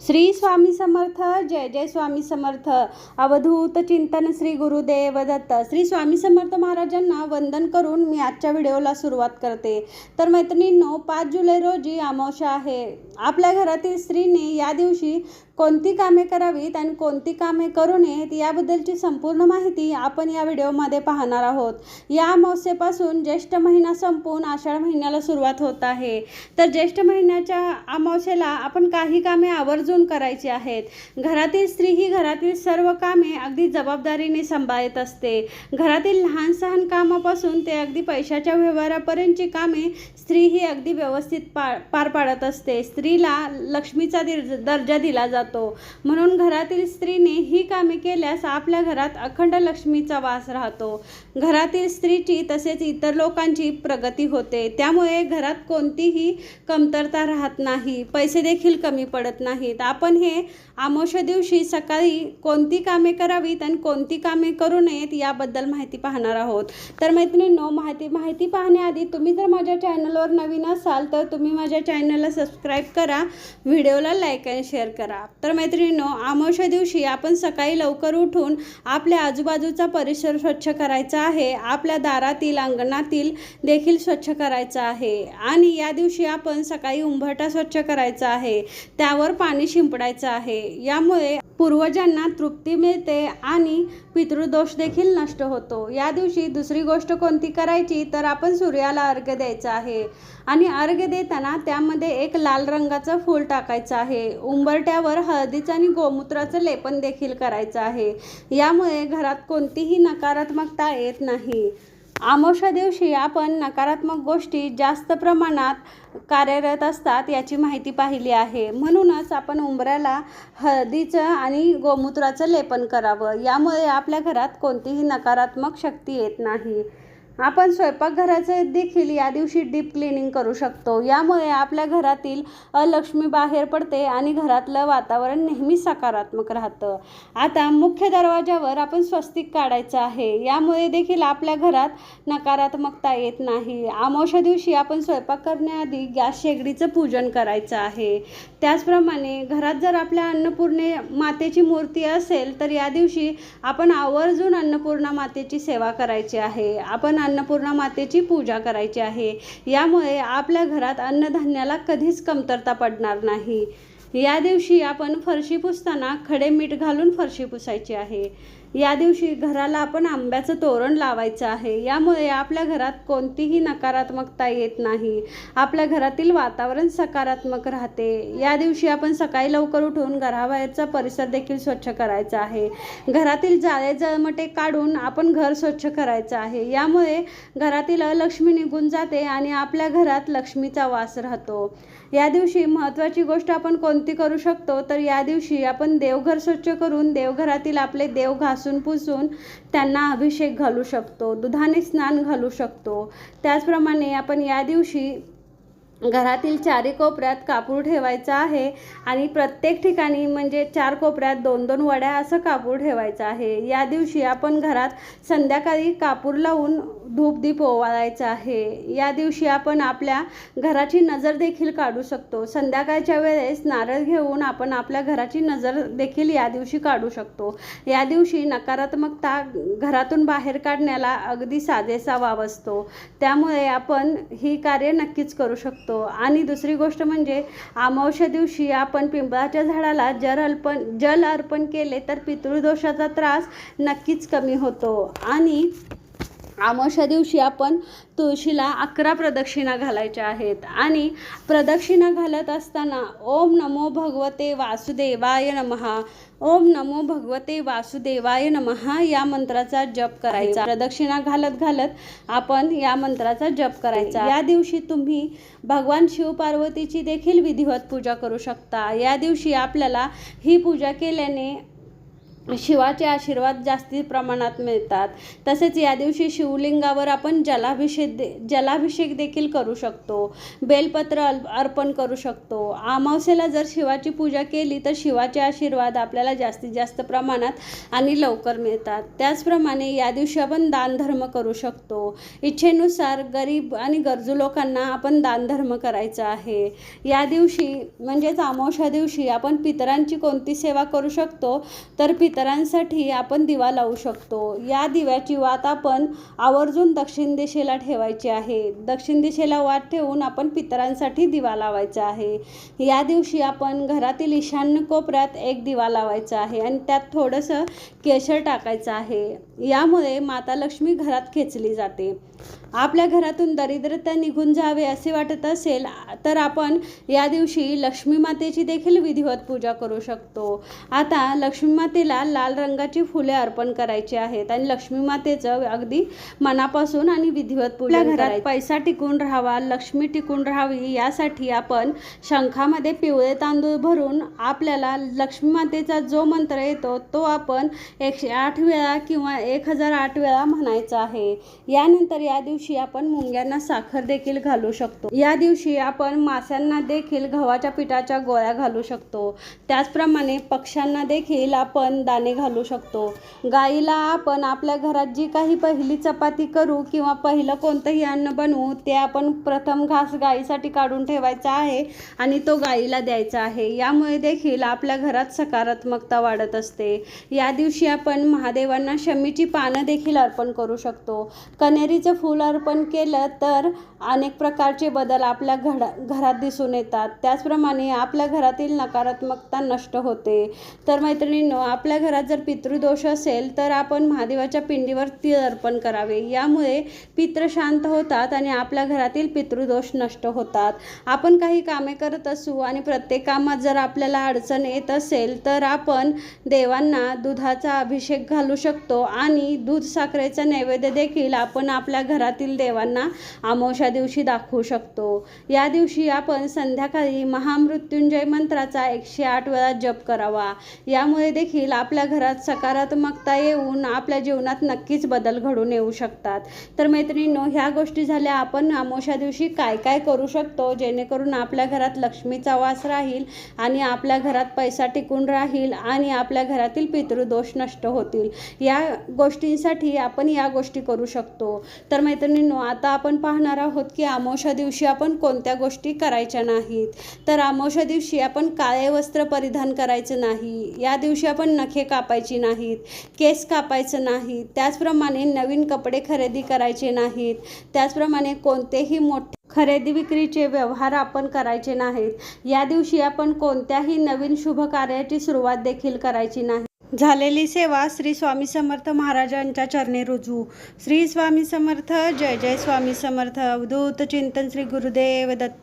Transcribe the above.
श्री स्वामी समर्थ. जय जय स्वामी समर्थ. अवधूत चिंतन श्री गुरुदेव दत्त. श्री स्वामी समर्थ महाराजांना वंदन करून मी आजच्या व्हिडिओला सुरुवात करते. तर मैत्रिणींनो, 5 जुलै रोजी अमावस्या आहे. आपल्या घरातील स्त्रीने या दिवशी कोणती कामे करावीत आणि कोणती कामे करू नयेत याबद्दलची संपूर्ण माहिती आपण या व्हिडिओमध्ये पाहणार आहोत. या अमावस्येपासून ज्येष्ठ महिना संपून आषाढ महिन्याला सुरुवात होत आहे. तर ज्येष्ठ महिन्याच्या अमावस्येला आपण काही कामे आवर्जून करायची आहेत. घरातील स्त्री ही घरातील सर्व कामे अगदी जबाबदारीने सांभाळत असते. घरातील लहान सहान कामापासून ते अगदी पैशाच्या व्यवहारापर्यंतची कामे स्त्री ही अगदी व्यवस्थित पार पाडत असते. स्त्रीला लक्ष्मीचा दर्जा दिला जातो. म्हणून घरातील स्त्रीने ही कामे केल्यास आपल्या घरात अखंड लक्ष्मीचा वास राहतो. घरातील स्त्रीची तसेच इतर लोकांची प्रगती होते. त्यामुळे घरात कोणतीही कमतरता राहत नाही. पैसे देखील कमी पडत नाहीत. आपण हे अमावस्या दिवशी सकाळी कोणती कामे करावीत आणि कोणती कामे करू नयेत याबद्दल माहिती पाहणार आहोत. तर मैत्रिणींनो, माहिती पाहण्याआधी तुम्ही जर माझ्या चॅनलवर नवीन असाल तर तुम्ही माझ्या चॅनलला सबस्क्राईब करा, व्हिडिओला लाईक आणि शेअर करा. तर मैत्रिणींनो, अमावस्या दिवशी आपण सकाळी लवकर उठून आपल्या आजूबाजूचा परिसर स्वच्छ करायचा आहे. आपल्या दारातील अंगणातील देखील स्वच्छ करायचं आहे. आणि या दिवशी आपण सकाळी उंबरठा स्वच्छ करायचा आहे. त्यावर पाणी शिंपडायचं आहे. यामुळे पूर्वजांना तृप्ती मिळते आणि पितृदोष देखील नष्ट होतो. या दिवशी दुसरी गोष्ट कोणती करायची तर आपण सूर्याला अर्घ्य द्यायचा आहे. आणि अर्घ्य देताना त्यामध्ये एक लाल रंगाचं फूल टाकायचं आहे. उंबरट्यावर हळदीचं आणि गोमूत्राचं लेपन देखील करायचं आहे. यामुळे घरात कोणतीही नकारात्मकता येत नाही. अमावस्या दिवशी आपण नकारात्मक गोष्टी जास्त प्रमाणात कार्यरत असतात याची माहिती पाहिली आहे. म्हणूनच आपण उंबऱ्याला हळदीचं आणि गोमूत्राचं लेपन करावं. यामुळे आपल्या घरात कोणतीही नकारात्मक शक्ती येत नाही. आपण स्वयंपाकघराचं देखील या दिवशी डीप क्लिनिंग करू शकतो. यामुळे आपल्या घरातील अलक्ष्मी बाहेर पडते आणि घरातलं वातावरण नेहमी सकारात्मक राहतं. आता मुख्य दरवाजावर आपण स्वस्तिक काढायचं आहे. यामुळे देखील आपल्या घरात नकारात्मकता येत नाही. अमावस्या दिवशी आपण स्वयंपाक करण्याआधी गॅस शेगडीचं पूजन करायचं आहे. त्याचप्रमाणे घरात जर आपल्या अन्नपूर्णे मातेची मूर्ती असेल तर या दिवशी आपण आवर्जून अन्नपूर्णा मातेची सेवा करायची आहे. आपण अन्नपूर्णा मातेची पूजा करायची आहे. यामुळे आपल्या घरात अन्नधान्याला कधीच कमतरता पडणार नाही. या दिवशी आपण फरशी पुसताना खडे मीठ घालून फरशी पुसायची आहे. या दिवशी घराला आपण आंब्याचं तोरण लावायचं आहे. यामुळे आपल्या घरात कोणतीही नकारात्मकता येत नाही. आपल्या घरातील वातावरण सकारात्मक राहते. या दिवशी आपण सकाळी लवकर उठून घराबाहेरचा परिसर देखील स्वच्छ करायचा आहे. घरातील जाळे जळमटे काढून आपण घर स्वच्छ करायचं आहे. यामुळे घरातील अलक्ष्मी निघून जाते आणि आपल्या घरात लक्ष्मीचा वास राहतो. या दिवशी महत्त्वाची गोष्ट आपण कोणती करू शकतो तर या दिवशी आपण देवघर स्वच्छ करून देवघरातील आपले देव घासून पुसून त्यांना अभिषेक घालू शकतो. दुधाने स्नान घालू शकतो. त्याचप्रमाणे आपण या दिवशी घरातील चारी कोपऱ्यात कापूर ठेवायचा आहे आणि प्रत्येक ठिकाणी म्हणजे 4 कोपऱ्यात 2-2 वड्या असं कापूर ठेवायचं आहे. या दिवशी आपण घरात संध्याकाळी कापूर लावून धूपदीप ओवाळायचा आहे. या दिवशी आपण आपल्या घराची नजर देखील काढू शकतो. संध्याकाळच्या वेळेस नारळ घेऊन आपण आपल्या घराची नजर देखील या दिवशी काढू शकतो. या दिवशी नकारात्मकता घरातून बाहेर काढण्याला अगदी साजेसा वाव असतो. त्यामुळे आपण ही कार्य नक्कीच करू शकतो. आणि दुसरी गोष्ट म्हणजे अमावस्या दिवशी आपण पिंपळाच्या झाडाला जल अर्पण केले तर पितृदोषाचा त्रास नक्कीच कमी होतो. आणि अमावस्या दिवशी आपण तुळशीला 11 प्रदक्षिणा घालायच्या आहेत. आणि प्रदक्षिणा घालत असताना ओम नमो भगवते वासुदेवाय नमः, ओम नमो भगवते वासुदेवाय नमः या मंत्राचा जप करायचा. प्रदक्षिणा घालत आपण या मंत्राचा जप करायचा. या दिवशी तुम्ही भगवान शिव पार्वतीची देखील विधिवत पूजा करू शकता. या दिवशी आपल्याला ही पूजा केल्याने शिवाचे आशीर्वाद जास्ती प्रमाणात मिळतात. तसेच या दिवशी शिवलिंगावर आपण जलाभिषेक देखील करू शकतो. बेलपत्र अर्पण करू शकतो. अमावस्येला जर शिवाची पूजा केली तर शिवाचे आशीर्वाद आपल्याला जास्तीत जास्त प्रमाणात आणि लवकर मिळतात. त्याचप्रमाणे या दिवशी आपण दानधर्म करू शकतो. इच्छेनुसार गरीब आणि गरजू लोकांना आपण दानधर्म करायचा आहे. या दिवशी म्हणजेच अमावस्या दिवशी आपण पितरांची कोणती सेवा करू शकतो तर पितरांसाठी आपण दिवा लावू शकतो. या दिव्याची वात आपण आवर्जून दक्षिण दिशेला ठेवायची आहे. दक्षिण दिशेला वात ठेवून आपण पितरांसाठी दिवा लावायचा आहे. या दिवशी आपण घरातील ईशान्य कोपऱ्यात एक दिवा लावायचा आहे आणि त्यात थोडंसं केशर टाकायचं आहे. यामुळे माता लक्ष्मी घरात खेचली जाते. आपल्या घरातून दरिद्रता निघून जावे असे वाटत असेल तर आपण या दिवशी लक्ष्मी मातेची देखील विधिवत पूजा करू शकतो. आता लक्ष्मी मातेला लाल रंगाची फुले अर्पण करायची आहेत आणि लक्ष्मी मातेचं अगदी मनापासून आणि विधिवत पूजा घरात पैसा टिकून राहावा, लक्ष्मी टिकून राहावी यासाठी आपण शंखामध्ये पिवळे तांदूळ भरून आपल्याला लक्ष्मी मातेचा जो मंत्र येतो तो आपण 108 वेळा किंवा 1008 वेळा म्हणायचा आहे. यानंतर या दिवशी आपण मुंग्यांना साखर देखील घालू शकतो. या दिवशी आपण माशांना देखील गव्हाच्या पिठाच्या गोळ्या घालू शकतो. त्याचप्रमाणे पक्ष्यांना देखील आपण दाणे घालू शकतो. गाईला आपण आपल्या घरात जी काही पहिली चपाती करू किंवा पहिलं कोणतंही अन्न बनवू ते आपण प्रथम घास गाईसाठी काढून ठेवायचा आहे आणि तो गाईला द्यायचा आहे. यामुळे देखील आपल्या घरात सकारात्मकता वाढत असते. या दिवशी आपण महादेवांना शमीची पानं देखील अर्पण करू शकतो. कण्हेरीचं फूल अर्पण केलं तर अनेक प्रकारचे बदल आपल्या घरात दिसून येतात. त्याचप्रमाणे आपल्या घरातील नकारात्मकता नष्ट होते. तर मैत्रिणींनो, आपल्या घरात जर पितृदोष असेल तर आपण महादेवाच्या पिंडीवर तीळ अर्पण करावे. यामुळे पितृ शांत होतात आणि आपल्या घरातील पितृदोष नष्ट होतात. आपण काही कामे करत असू आणि प्रत्येक कामात जर आपल्याला अडचण येत असेल तर आपण देवांना दुधाचा अभिषेक घालू शकतो आणि दूध साखरेचा नैवेद्य देखील आपण आपल्या घरातील देवांना अमावस्या दिवशी दाखवू शकतो. या दिवशी आपण संध्याकाळी महामृत्युंजय मंत्राचा 108 वेळा जप करावा. यामुळे देखील आपल्या घरात सकारात्मकता येऊन आपल्या जीवनात नक्कीच बदल घडून येऊ शकतात. तर मैत्रिणींनो, ह्या गोष्टी झाल्या आपण अमावस्या दिवशी काय काय करू शकतो जेणेकरून आपल्या घरात लक्ष्मीचा वास राहील आणि आपल्या घरात पैसा टिकून राहील आणि आपल्या घरातील पितृदोष नष्ट होतील. या गोष्टींसाठी आपण या गोष्टी करू शकतो. तर मैत्रिणींनो, आता आपण पाहणार आहोत की अमावस्या दिवशी आपण कोणत्या गोष्टी करायच्या नाहीत. तर अमावस्या दिवशी आपण काळे वस्त्र परिधान करायचं नाही. या दिवशी आपण नखे कापायची नाहीत, केस कापायचं नाही. त्याचप्रमाणे नवीन कपडे खरेदी करायचे नाहीत. त्याचप्रमाणे कोणतेही मोठे खरेदी विक्रीचे व्यवहार आपण करायचे नाहीत. या दिवशी आपण कोणत्याही नवीन शुभ कार्याची सुरुवात देखील करायची नाही. झालेली सेवा श्री स्वामी समर्थ महाराजांच्या चरणी रुजू. श्री स्वामी समर्थ. जय जय स्वामी समर्थ. अवधूत चिंतन श्री गुरुदेव दत्त.